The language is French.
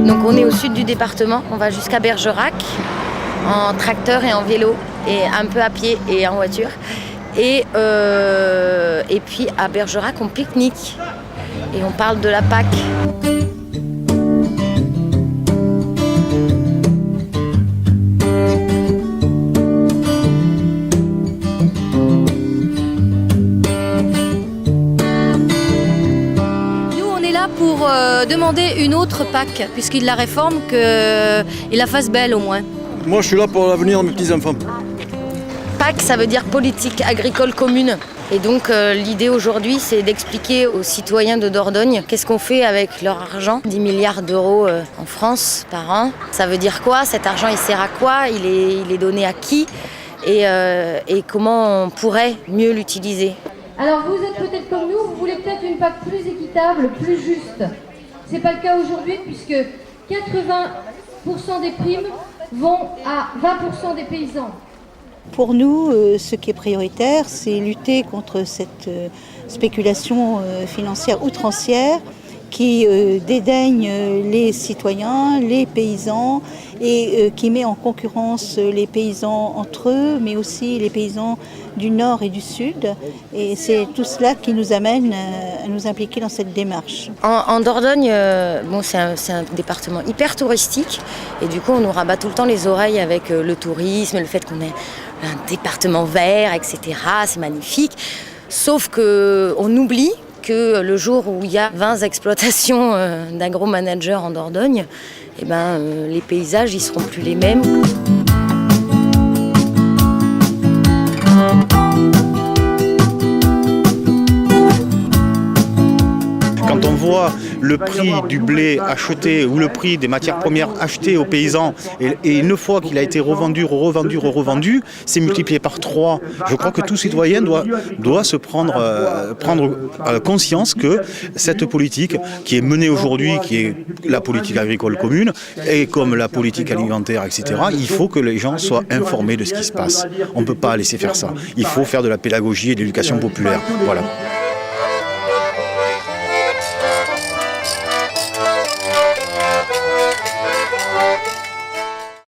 Donc on est au sud du département, on va jusqu'à Bergerac en tracteur et en vélo et un peu à pied et en voiture. Et puis à Bergerac on pique-nique et on parle de la Pâques. Pour demander une autre Pâques, puisqu'il la réforme, qu'il la fasse belle au moins. Moi je suis là pour l'avenir de mes petits-enfants. PAC, ça veut dire politique agricole commune. Et donc l'idée aujourd'hui, c'est d'expliquer aux citoyens de Dordogne qu'est-ce qu'on fait avec leur argent. 10 milliards d'euros en France par an. Ça veut dire quoi? Cet argent, il sert à quoi? Il est donné à qui? Et comment on pourrait mieux l'utiliser? Alors vous êtes peut-être comme nous, vous voulez peut-être une PAC plus équitable, plus juste. C'est pas le cas aujourd'hui puisque 80% des primes vont à 20% des paysans. Pour nous, ce qui est prioritaire, c'est lutter contre cette spéculation financière outrancière qui dédaigne les citoyens, les paysans et qui met en concurrence les paysans entre eux, mais aussi les paysans du nord et du sud. Et c'est tout cela qui nous amène à nous impliquer dans cette démarche. En Dordogne, c'est un département hyper touristique et du coup on nous rabat tout le temps les oreilles avec le tourisme, le fait qu'on ait un département vert, etc. C'est magnifique. Sauf qu'on oublie que le jour où il y a 20 exploitations d'agro-managers en Dordogne, les paysages ils seront plus les mêmes. Quand on voit le prix du blé acheté ou le prix des matières premières achetées aux paysans et une fois qu'il a été revendu, c'est multiplié par 3. Je crois que tout citoyen doit se prendre conscience que cette politique qui est menée aujourd'hui, qui est la politique agricole commune, et comme la politique alimentaire, etc., il faut que les gens soient informés de ce qui se passe. On ne peut pas laisser faire ça. Il faut faire de la pédagogie et de l'éducation populaire. Voilà.